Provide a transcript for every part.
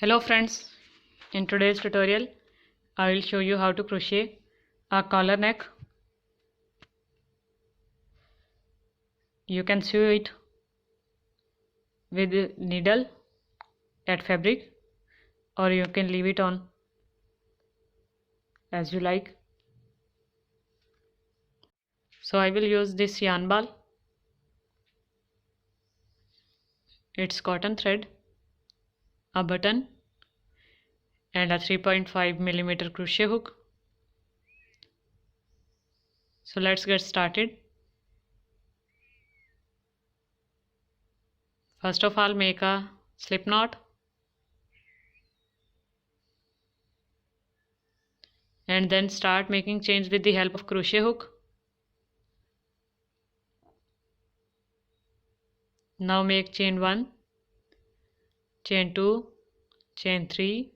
Hello friends, in today's tutorial I will show you how to crochet a collar neck. You can sew it with needle at fabric or you can leave it on as you like. So I will use this yarn ball. It's cotton thread, a button and a 3.5mm crochet hook. So let's get started. First of all, make a slip knot and then start making chains with the help of crochet hook. Now make chain 1, chain 2, chain 3,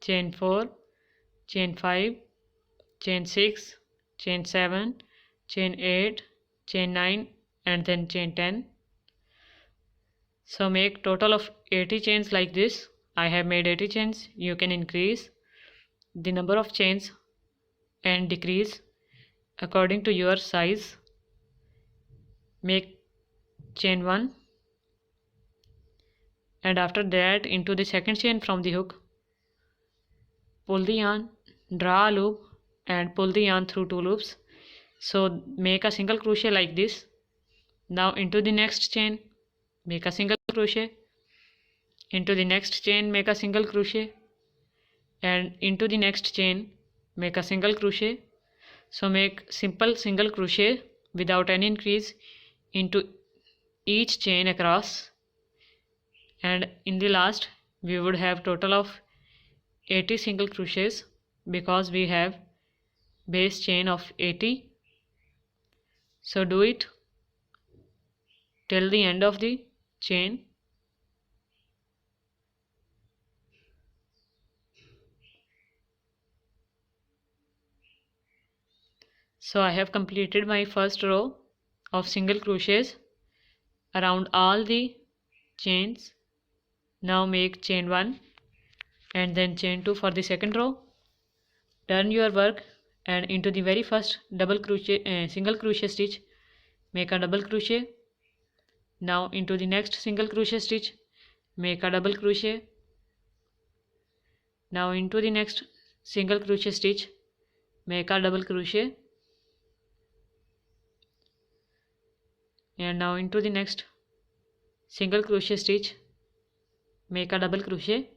chain 4, chain 5, chain 6, chain 7, chain 8, chain 9 and then chain 10. So make total of 80 chains like this. I have made 80 chains. You can increase the number of chains and decrease according to your size. Make chain 1 and after that into the second chain from the hook, pull the yarn, draw a loop and pull the yarn through 2 loops. So make a single crochet like this. Now into the next chain make a single crochet, into the next chain make a single crochet and into the next chain make a single crochet. So make simple single crochet without any increase into each chain across, and in the last we would have total of 80 single crochets because we have base chain of 80. So do it till the end of the chain. So I have completed my first row of single crochets around all the chains. Now make chain 1 and then chain 2 for the second row. Turn your work and into the very first single crochet stitch make a double crochet. Now into the next single crochet stitch make a double crochet. Now into the next single crochet stitch make a double crochet, and now into the next single crochet stitch make a double crochet.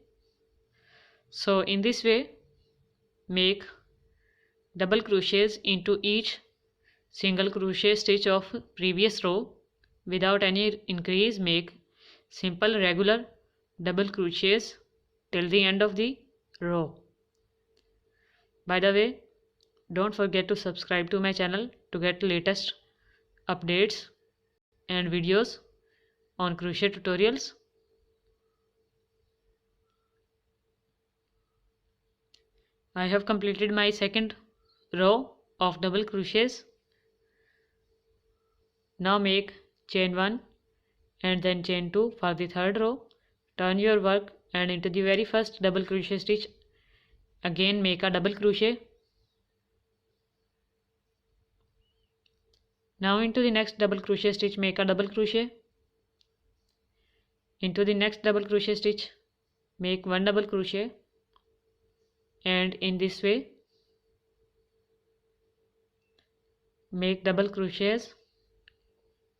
So in this way make double crochets into each single crochet stitch of previous row without any increase. Make simple regular double crochets till the end of the row. By the way, don't forget to subscribe to my channel to get latest updates and videos on crochet tutorials. I have completed my second row of double crochets. Now make chain 1 and then chain 2 for the third row. Turn your work and into the very first double crochet stitch again make a double crochet. Now into the next double crochet stitch make a double crochet. Into the next double crochet stitch make one double crochet, and in this way make double crochets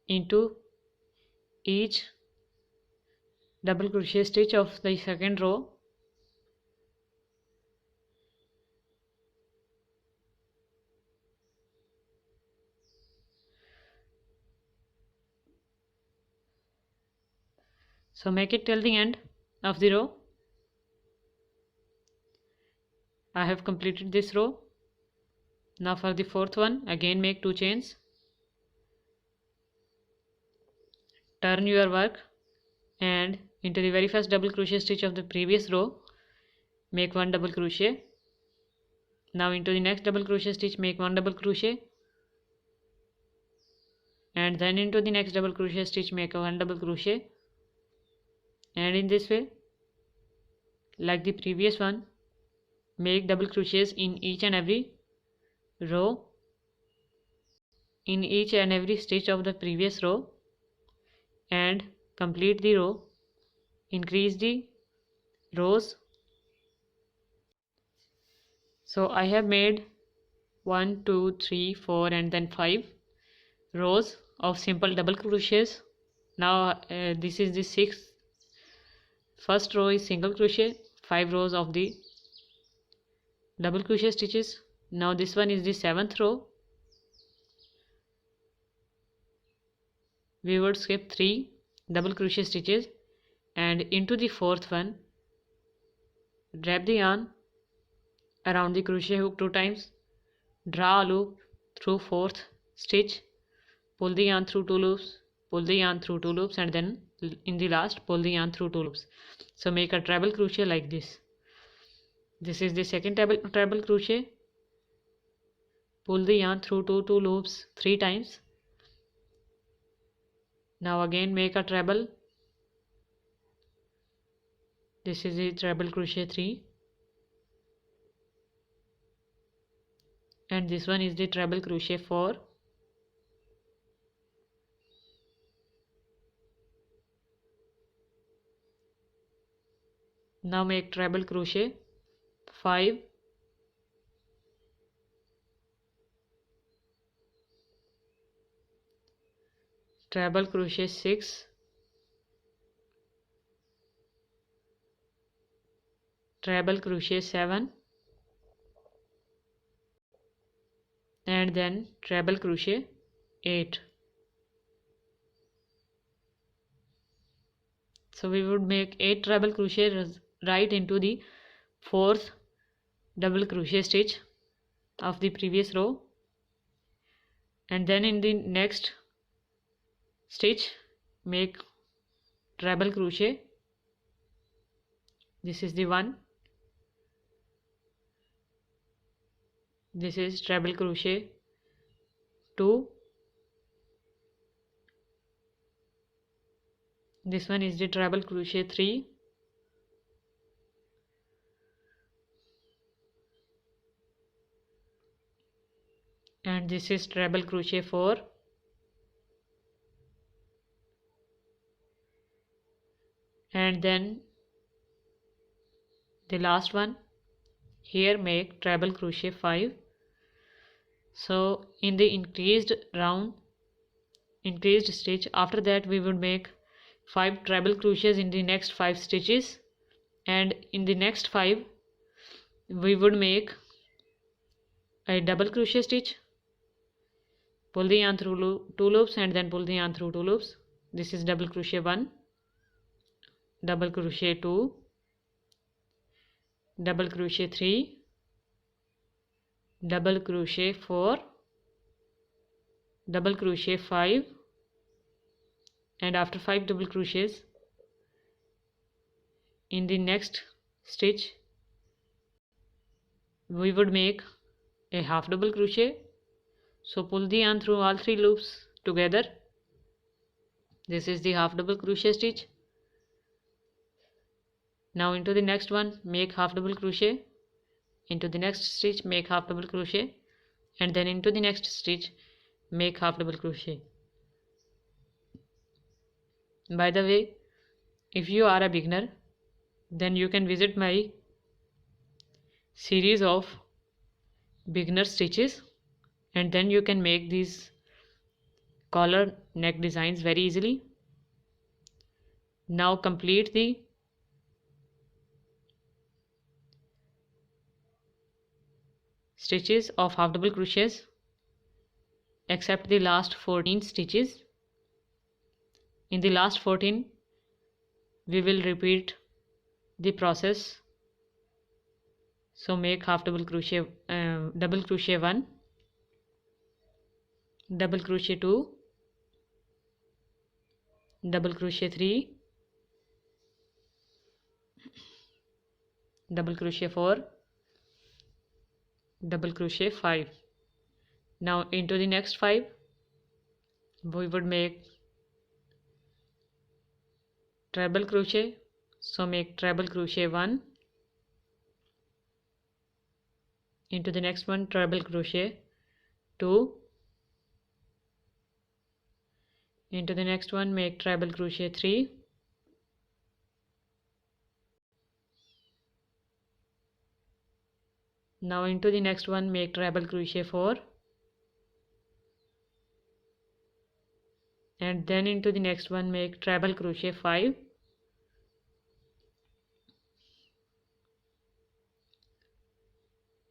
into each double crochet stitch of the second row. So make it till the end of the row. I have completed this row. Now for the fourth one again make 2 chains. Turn your work and into the very first double crochet stitch of the previous row make 1 double crochet. Now into the next double crochet stitch make 1 double crochet, and then into the next double crochet stitch make a 1 double crochet, and in this way like the previous one. Make double crochets in each and every row, in each and every stitch of the previous row, and complete the row. Increase the rows. So I have made 1 2 3 4 and then 5 rows of simple double crochets. Now this is the sixth. First row is single crochet, 5 rows of the double crochet stitches. Now this one is the seventh row. We would skip 3 double crochet stitches and into the fourth one wrap the yarn around the crochet hook 2 times, draw a loop through fourth stitch, pull the yarn through 2 loops, pull the yarn through 2 loops, and then in the last pull the yarn through 2 loops. So make a treble crochet like this. This is the second treble crochet. Pull the yarn through 2 loops 3 times. Now again make a treble. This is the treble crochet 3, and this one is the treble crochet 4. Now make treble crochet 5, treble crochet 6, treble crochet 7, and then treble crochet 8. So we would make 8 treble crochet right into the fourth double crochet stitch of the previous row, and then in the next stitch make treble crochet. This is the one. This is treble crochet 2. This one is the treble crochet 3. And this is treble crochet 4. And then the last one. Here make treble crochet 5. So in the increased stitch, after that we would make 5 treble crochets in the next 5 stitches, and in the next 5 we would make a double crochet stitch, pull the yarn through 2 loops, and then pull the yarn through 2 loops. This is double crochet 1, double crochet 2, double crochet 3, double crochet 4, double crochet 5, and after 5 double crochets in the next stitch we would make a half double crochet. So pull the yarn through all 3 loops together. This is the half double crochet stitch. Now into the next one make half double crochet, into the next stitch make half double crochet, and then into the next stitch make half double crochet. By the way, if you are a beginner, then you can visit my series of beginner stitches, and then you can make these collar neck designs very easily. Now complete the stitches of half double crochets except the last 14 stitches. In the last 14 we will repeat the process. So make half double crochet, double crochet 1, double crochet 2, double crochet 3, double crochet 4, double crochet 5. Now into the next 5 we would make treble crochet. So make treble crochet 1, into the next one treble crochet 2, into the next one make treble crochet 3, now into the next one make treble crochet 4, and then into the next one make treble crochet 5,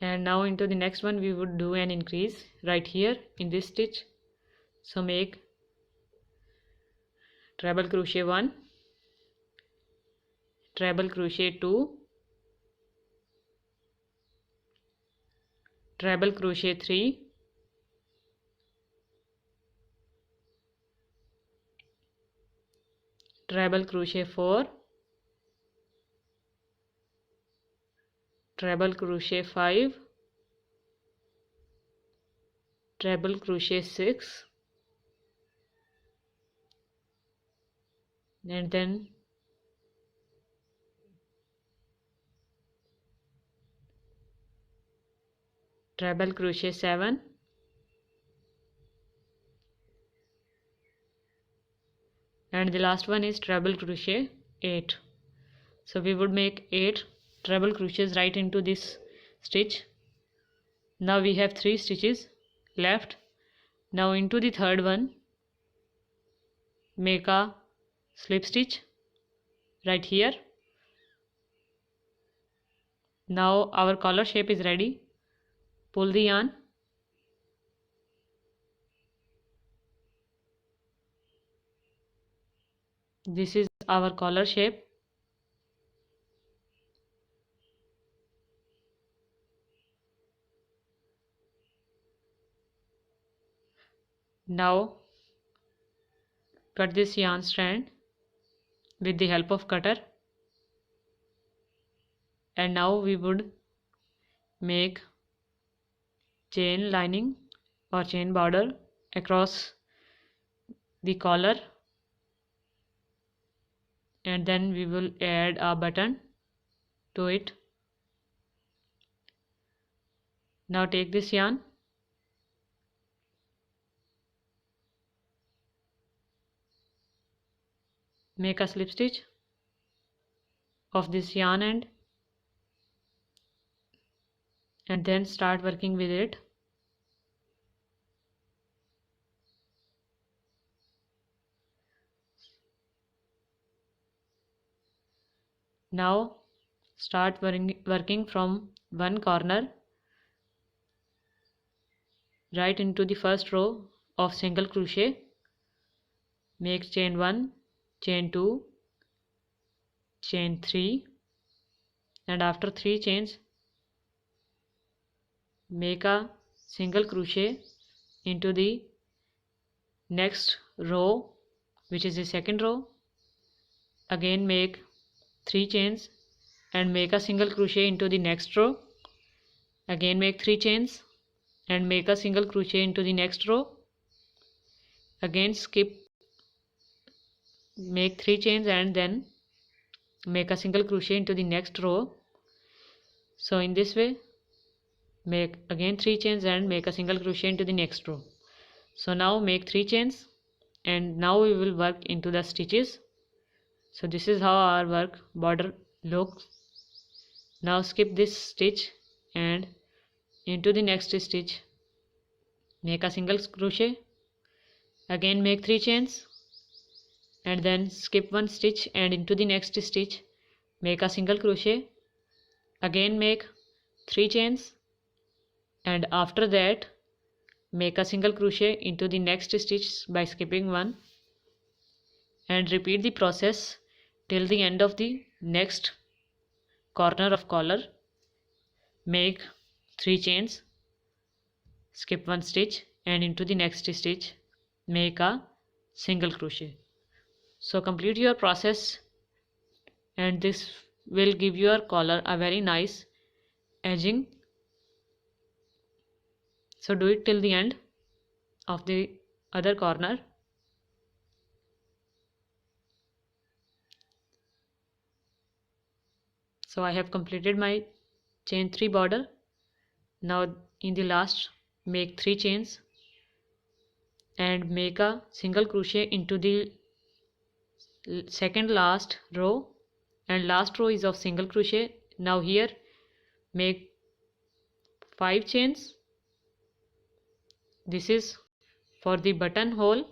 and now into the next one we would do an increase right here in this stitch. So make treble crochet 1, treble crochet 2, treble crochet 3, treble crochet 4, treble crochet 5, treble crochet 6, and then treble crochet 7, and the last one is treble crochet 8. So we would make 8 treble crochets right into this stitch. Now we have 3 stitches left. Now into the third one make a slip stitch right here. Now our collar shape is ready. Pull the yarn, this is our collar shape. Now cut this yarn strand with the help of cutter, and now we would make chain lining or chain border across the collar, and then we will add a button to it. Now take this yarn, make a slip stitch of this yarn end, and then start working with it. Now start working from one corner right into the first row of single crochet. Make chain 1, chain 2, chain 3, and after 3 chains make a single crochet into the next row, which is the second row. Again make 3 chains and make a single crochet into the next row. Again make 3 chains and make a single crochet into the next row. Again make 3 chains and then make a single crochet into the next row. So in this way make again 3 chains and make a single crochet into the next row. So now make 3 chains, and now we will work into the stitches. So this is how our work border looks. Now skip this stitch and into the next stitch make a single crochet, again make 3 chains, and then skip one stitch and into the next stitch make a single crochet, again make 3 chains, and after that make a single crochet into the next stitch by skipping one, and repeat the process till the end of the next corner of collar. Make 3 chains, skip one stitch, and into the next stitch make a single crochet. So complete your process, and this will give your collar a very nice edging. So do it till the end of the other corner. So I have completed my chain 3 border. Now in the last, make 3 chains and make a single crochet into the second last row, and last row is of single crochet. Now here make 5 chains. This is for the buttonhole.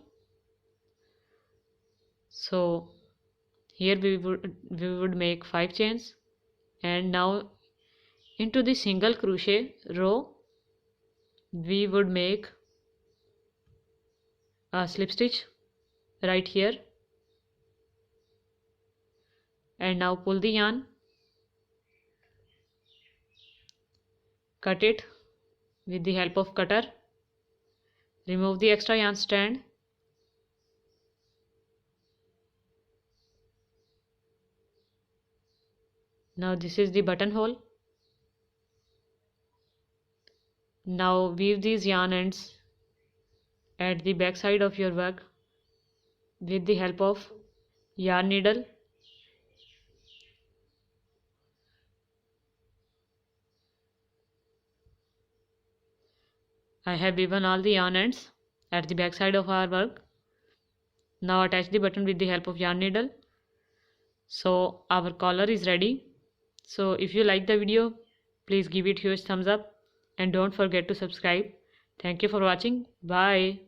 So here we would make 5 chains, and now into the single crochet row we would make a slip stitch right here, and now pull the yarn, cut it with the help of cutter, remove the extra yarn strand, now this is the buttonhole. Now weave these yarn ends at the back side of your work with the help of yarn needle. I have woven all the yarn ends at the back side of our work. Now attach the button with the help of yarn needle. So our collar is ready. So if you like the video, please give it a huge thumbs up and don't forget to subscribe. Thank you for watching. Bye.